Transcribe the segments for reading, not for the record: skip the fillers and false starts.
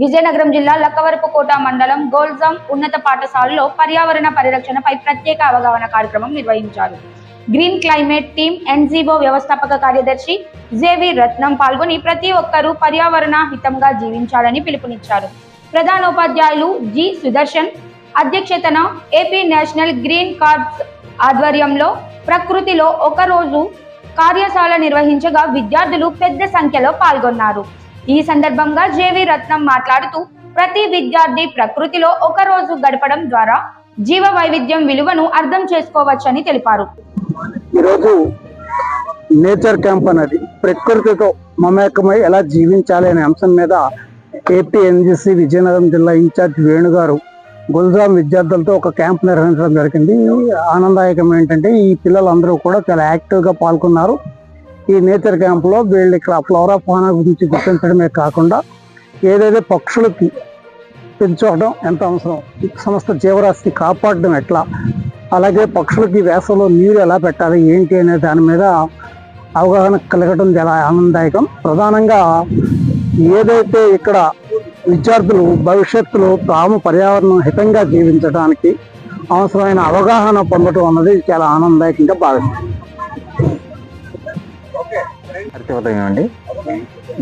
విజయనగరం జిల్లా లక్కవరపుకోట మండలం గోల్జాం ఉన్నత పాఠశాలలో పర్యావరణ పరిరక్షణపై ప్రత్యేక అవగాహన కార్యక్రమం నిర్వహించారు. గ్రీన్ క్లైమేట్ టీమ్ ఎన్జీఓ వ్యవస్థాపక కార్యదర్శి జేవి రత్నం పాల్గొని ప్రతి ఒక్కరూ పర్యావరణ హితంగా జీవించాలని పిలుపునిచ్చారు. ప్రధానోపాధ్యాయులు జి సుదర్శన్ అధ్యక్షతన ఏపీ నేషనల్ గ్రీన్ కార్ప్స్ ఆధ్వర్యంలో ప్రకృతిలో ఒక రోజు కార్యశాల నిర్వహించగా విద్యార్థులు పెద్ద సంఖ్యలో పాల్గొన్నారు. ఈ సందర్భంగా జేవి రత్నం మాట్లాడుతూ ప్రతి విద్యార్థి ప్రకృతిలో ఒక రోజు గడపడం ద్వారా జీవ వైవిధ్యం విలువను అర్థం చేసుకోవచ్చని తెలిపారు. ఈరోజు నేచర్ క్యాంప్ అనేది ప్రకృతితో మమేకమై ఎలా జీవించాలి అనే అంశం మీద ఏపీ ఎన్జీసీ విజయనగరం జిల్లా ఇన్ఛార్జ్ వేణుగారు గుల్జాం విద్యార్థులతో ఒక క్యాంప్ నిర్వహించడం జరిగింది. ఆనందదాయకం ఏంటంటే ఈ పిల్లలందరూ కూడా చాలా యాక్టివ్గా పాల్గొన్నారు. ఈ నేచర్ క్యాంప్లో వీళ్ళు ఇక్కడ ఫ్లోరా ఫానా గురించి గుర్తించడమే కాకుండా ఏదైతే పక్షులకి పెంచుకోవడం ఎంత అవసరం, సమస్త జీవరాశిని కాపాడడం ఎట్లా, అలాగే పక్షులకి వేసవిలో నీరు ఎలా పెట్టాలి ఏంటి అనే దాని మీద అవగాహన కలగడం చాలా ఆనందదాయకం. ప్రధానంగా ఏదైతే ఇక్కడ విద్యార్థులు భవిష్యత్తులో తాము పర్యావరణం హితంగా జీవించడానికి అవసరమైన అవగాహన పొందడం అన్నది చాలా ఆనందదాయకంగా భావిస్తుంది. అండి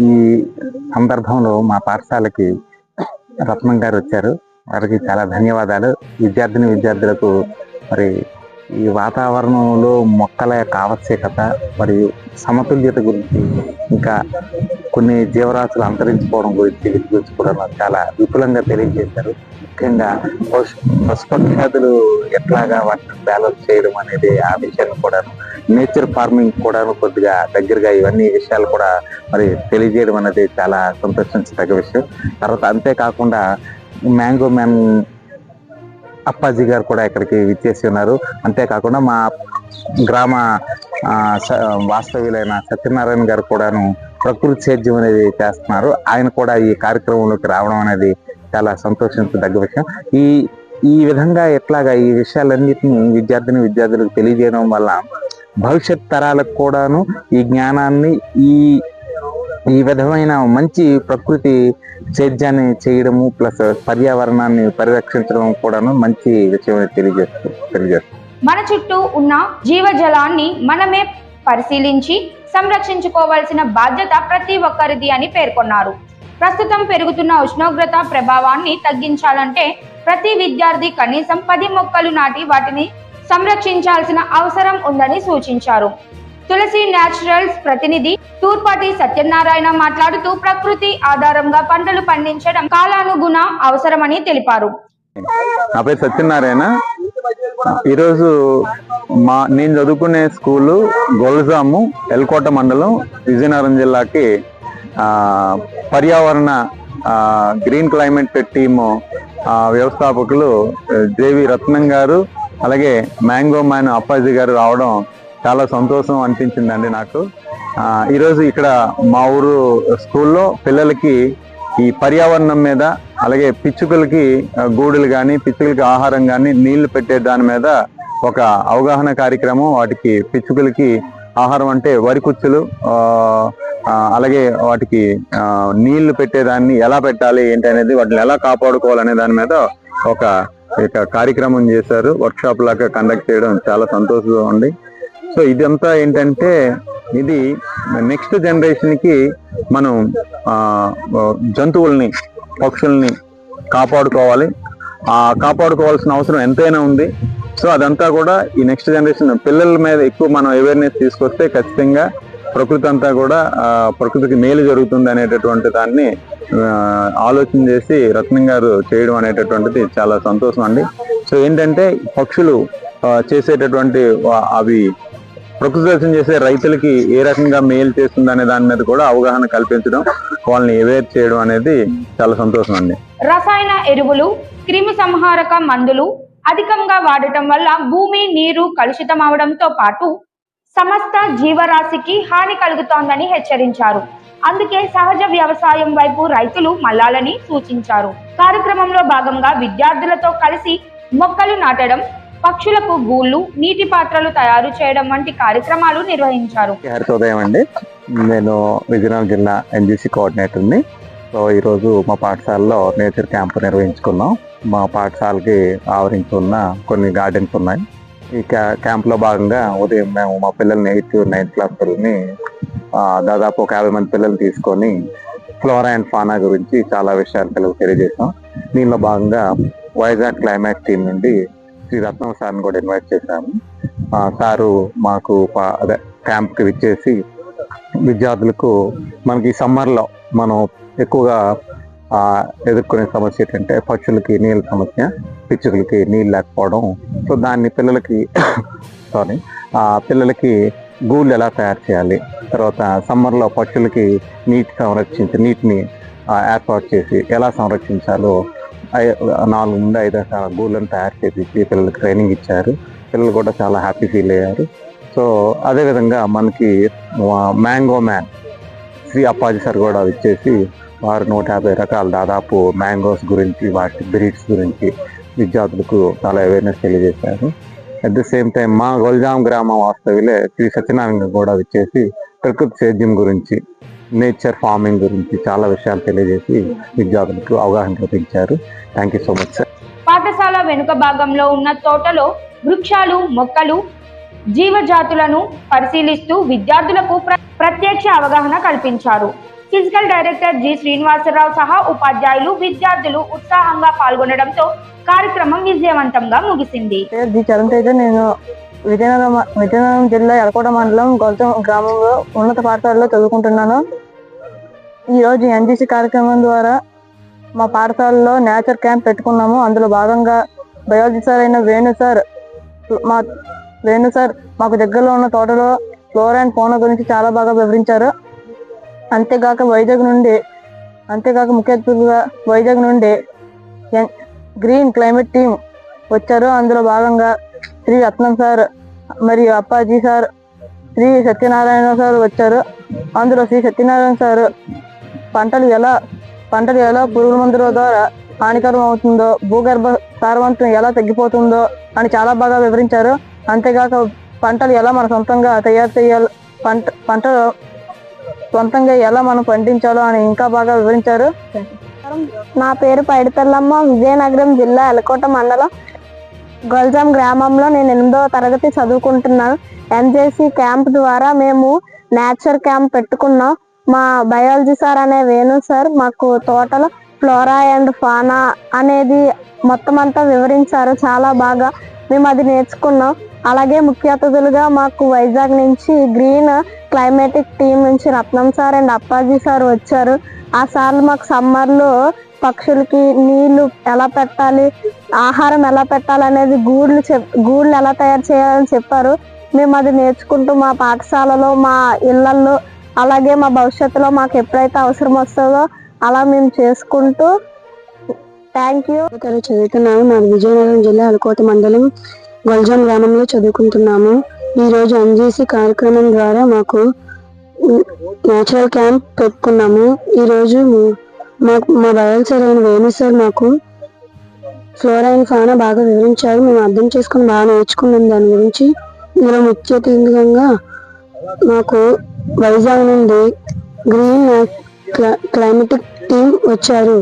ఈ సందర్భంలో మా పాఠశాలకి రత్నం గారు వచ్చారు. వారికి చాలా ధన్యవాదాలు. విద్యార్థులకు మరి ఈ వాతావరణంలో మొక్కల యొక్క ఆవశ్యకత మరియు సమతుల్యత గురించి, ఇంకా కొన్ని జీవరాశులు అంతరించిపోవడం గురించి కూడా చాలా విపులంగా తెలియజేశారు. ముఖ్యంగా పశుపక్షాదులు ఎట్లాగా వాటిని బ్యాలెన్స్ చేయడం అనేది ఆ విషయాన్ని కూడా, నేచర్ ఫార్మింగ్ కూడా కొద్దిగా దగ్గరగా ఇవన్నీ విషయాలు కూడా మరి తెలియజేయడం అనేది చాలా సంతోషించదగ్గ విషయం. తర్వాత అంతేకాకుండా మ్యాంగో మ్యాన్ అప్పాజీ గారు కూడా ఇక్కడికి విచ్చేసి ఉన్నారు. అంతేకాకుండా మా గ్రామ వాస్తవ్యులైన సత్యనారాయణ గారు కూడాను ప్రకృతి సేద్యం అనేది చేస్తున్నారు. ఆయన కూడా ఈ కార్యక్రమంలోకి రావడం అనేది చాలా సంతోషించదగ్గ విషయం. ఈ విధంగా ఎట్లాగా ఈ విషయాలన్నిటిని విద్యార్థులకు తెలియజేయడం వల్ల భవిష్యత్ తరాలకు కూడాను ఈ జ్ఞానాన్ని ఈ విధమైన మంచి ప్రకృతి సేద్యాన్ని చేయడము ప్లస్ పర్యావరణాన్ని పరిరక్షించడం కూడాను మంచి విషయం తెలియజేస్తుంది. మన చుట్టూ ఉన్న జీవజలాన్ని మనమే పరిశీలించి సంరక్షించుకోవాల్సిన బాధ్యత ప్రతి ఒక్కరిది అని పేర్కొన్నారు. ప్రస్తుతం పెరుగుతున్న ఉష్ణోగ్రత ప్రభావాన్ని తగ్గించాలంటే ప్రతి విద్యార్థి కనీసం 10 మొక్కలు నాటి వాటిని సంరక్షించాల్సిన అవసరం ఉందని సూచించారు. తులసి న్యాచురల్స్ ప్రతినిధి తూర్పాటి సత్యనారాయణ మాట్లాడుతూ ప్రకృతి ఆధారంగా పంటలు పండించడం కాలానుగుణ అవసరమని తెలిపారు. నా పేరు సత్యనారాయణ. ఈరోజు నేను చదువుకునే స్కూలు గొల్జాము ఎల్కోట మండలం విజయనగరం జిల్లాకి పర్యావరణ గ్రీన్ క్లైమేట్ టీము వ్యవస్థాపకులు జేవి రత్నం గారు, అలాగే మ్యాంగో మ్యాన్ అప్పాజీ గారు రావడం చాలా సంతోషం అనిపించిందండి నాకు. ఈరోజు ఇక్కడ మా ఊరు స్కూల్లో పిల్లలకి ఈ పర్యావరణం మీద, అలాగే పిచ్చుకలకి గూడులు కానీ పిచ్చుకలకి ఆహారం కానీ నీళ్లు పెట్టే దాని మీద ఒక అవగాహన కార్యక్రమం. వాటికి పిచ్చుకలకి ఆహారం అంటే వరి కుచ్చులు, అలాగే వాటికి నీళ్లు పెట్టేదాన్ని ఎలా పెట్టాలి ఏంటి అనేది, వాటిని ఎలా కాపాడుకోవాలనే దాని మీద ఒక కార్యక్రమం చేశారు. వర్క్షాప్ లాగా కండక్ట్ చేయడం చాలా సంతోషంగా ఉంది. సో ఇదంతా ఏంటంటే ఇది నెక్స్ట్ జనరేషన్కి మనం జంతువుల్ని పక్షుల్ని కాపాడుకోవాలి. కాపాడుకోవాల్సిన అవసరం ఎంతైనా ఉంది. సో అదంతా కూడా ఈ నెక్స్ట్ జనరేషన్ పిల్లల మీద ఎక్కువ మనం అవేర్నెస్ తీసుకొస్తే ఖచ్చితంగా ప్రకృతి అంతా కూడా ప్రకృతికి మేలు జరుగుతుంది అనేటటువంటి దాన్ని ఆలోచన చేసి రత్నం గారు చేయడం అనేటటువంటిది చాలా సంతోషం అండి. సో ఏంటంటే పక్షులు చేసేటటువంటి అవి ప్రకృతి దర్శనం చేసే రైతులకి ఏ రకంగా మేలు చేస్తుంది అనే దాని మీద కూడా అవగాహన కల్పించడం, వాళ్ళని అవేర్ చేయడం అనేది చాలా సంతోషం అండి. రసాయన ఎరువులు, క్రిమి సంహారక మందులు అధికంగా వాడటం వల్ల భూమి, నీరు కలుషితం అవడంతో పాటు సమస్త జీవరాశికి హాని కలుగుతోందని హెచ్చరించారు. అందుకే సహజ వ్యవసాయం వైపు రైతులు మళ్లాలని సూచించారు. కార్యక్రమంలో భాగంగా విద్యార్థులతో కలిసి మొక్కలు నాటడం, పక్షులకు గూళ్ళు, నీటి పాత్రలు తయారు చేయడం వంటి కార్యక్రమాలు నిర్వహించారు. ఉదయం అండి, నేను విజయనగరం జిల్లా ఎన్జీసీ కోఆర్డినేటర్ని. సో ఈరోజు మా పాఠశాలలో నేచర్ క్యాంప్ నిర్వహించుకున్నాం. మా పాఠశాలకి ఆవరించి ఉన్న కొన్ని గార్డెన్స్ ఉన్నాయి. ఈ క్యాంప్లో భాగంగా ఉదయం మేము మా పిల్లల్ని 8th, 9th క్లాస్ పిల్లల్ని దాదాపు ఒక 50 మంది పిల్లల్ని తీసుకొని ఫ్లోరా అండ్ ఫానా గురించి చాలా విషయాలు పిల్లలకు తెలియజేసాం. దీనిలో భాగంగా వైజాగ్ క్లైమేట్ టీం నుండి శ్రీ రత్నం సార్ని కూడా ఇన్వైట్ చేశాము. సారు మాకు అదే క్యాంప్కి విచ్చేసి విద్యార్థులకు మనకి సమ్మర్లో మనం ఎక్కువగా ఎదుర్కొనే సమస్య ఏంటంటే పక్షులకి నీళ్ళ సమస్య, పిచ్చుకలకి నీళ్ళు లేకపోవడం. సో దాన్ని పిల్లలకి పిల్లలకి గూళ్ళు ఎలా తయారు చేయాలి, తర్వాత సమ్మర్లో పక్షులకి నీటిని ఏర్పాటు చేసి ఎలా సంరక్షించాలో 4 నుండి 5 గూళ్ళను తయారు చేసి పిల్లలకి ట్రైనింగ్ ఇచ్చారు. పిల్లలు కూడా చాలా హ్యాపీ ఫీల్ అయ్యారు. సో అదేవిధంగా మనకి mango man Shri Appaji sir కూడా ఇచ్చేసి వారు 150 రకాల దాదాపు మ్యాంగోస్ గురించి, వాటి బ్రీడ్స్ గురించి విద్యార్థులకు చాలా అవేర్నెస్ తెలియజేశారు. అట్ ద సేమ్ టైం మా గొల్జాం గ్రామం వాస్తవ్యులే శ్రీ సత్యనారాయణ కూడా ఇచ్చేసి ప్రకృతి సేద్యం గురించి, నేచర్ ఫార్మింగ్ గురించి చాలా విషయాలు తెలియజేసి విద్యార్థులకు అవగాహన కల్పించారు. Thank you so much sir. పాఠశాల వెనుక భాగంలో ఉన్న తోటలో వృక్షాలు, మొక్కలు, జీవజాతులను పరిశీలిస్తూ విద్యార్థులకు ప్రత్యక్ష అవగాహన కల్పించారు. ఫిజికల్ డైరెక్టర్ జి శ్రీనివాసరావు సహా ఉపాధ్యాయులు, విద్యార్థులు ఉత్సాహంగా పాల్గొనడంతో కార్యక్రమం విజయవంతంగా ముగిసింది. నేను విజయనగరం జిల్లా ఎలకోట మండలం గొల్జం గ్రామంలో ఉన్నత పాఠశాలలో చదువుకుంటున్నాను. ఈరోజు ఎన్జీసీ కార్యక్రమం ద్వారా మా పాఠశాలలో నేచర్ క్యాంప్ పెట్టుకున్నాము. అందులో భాగంగా బయాలజీ సార్ అయిన వేణు సార్ మాకు దగ్గరలో ఉన్న తోటలో ఫ్లోరా అండ్ ఫౌనా గురించి చాలా బాగా వివరించారు. అంతేకాక ముఖ్య అతిథులుగా వైజాగ్ నుండి గ్రీన్ క్లైమేట్ టీం వచ్చారు. అందులో భాగంగా శ్రీ రత్నం సార్ మరియు అప్పాజీ సార్, శ్రీ సత్యనారాయణ సార్ వచ్చారు. అందులో శ్రీ సత్యనారాయణ సార్ పంటలు ఎలా పురుగుల మందుల ద్వారా హానికరం అవుతుందో, భూగర్భ సారవంతం ఎలా తగ్గిపోతుందో అని చాలా బాగా వివరించారు. అంతేకాక పంటలు ఎలా మన సొంతంగా తయారు చేయాలి, పంట సొంతంగా ఎలా మనం పండించాలో అని ఇంకా బాగా వివరించారు. నా పేరు పైడితల్లమ్మ. విజయనగరం జిల్లా ఎలకోట మండలం గొల్జాం గ్రామంలో నేను 8వ తరగతి చదువుకుంటున్నాను. ఎన్జేసీ క్యాంప్ ద్వారా మేము నేచర్ క్యాంప్ పెట్టుకున్నాం. మా బయాలజీ సార్ అనే వేణు సార్ మాకు తోటలో ఫ్లోరా అండ్ ఫానా అనేది మొత్తం అంతా వివరించారు. చాలా బాగా మేము అది నేర్చుకున్నాం. అలాగే ముఖ్య అతిథులుగా మాకు వైజాగ్ నుంచి గ్రీన్ క్లైమేటిక్ టీం నుంచి రత్నం సార్ అండ్ అప్పాజీ సార్ వచ్చారు. ఆ సార్లు మాకు సమ్మర్లో పక్షులకి నీళ్లు ఎలా పెట్టాలి, ఆహారం ఎలా పెట్టాలి అనేది గూళ్ళు ఎలా తయారు చేయాలని చెప్పారు. మేము అది నేర్చుకుంటూ మా పాఠశాలలో, మా ఇళ్లలో, అలాగే మా భవిష్యత్తులో మాకు ఎప్పుడైతే అవసరం వస్తుందో అలా మేము చేసుకుంటూ థ్యాంక్ యూ. చదువుతున్నాము. మాది విజయనగరం జిల్లా ఎలకోట మండలం గొల్జాం గ్రామంలో చదువుకుంటున్నాము. ఈరోజు ఎన్జీసీ కార్యక్రమం ద్వారా మాకు నేచురల్ క్యాంప్ పెట్టుకున్నాము. ఈరోజు మా బయాలజీ సార్ అయిన వేణు సార్ మాకు ఫ్లోరా అండ్ ఫానా బాగా వివరించారు. మేము అర్థం చేసుకుని బాగా నేర్చుకున్నాం దాని గురించి. ఇందులో ముఖ్య అతిథిగా మాకు వైజాగ్ నుండి గ్రీన్ క్లైమేటిక్ టీం వచ్చారు.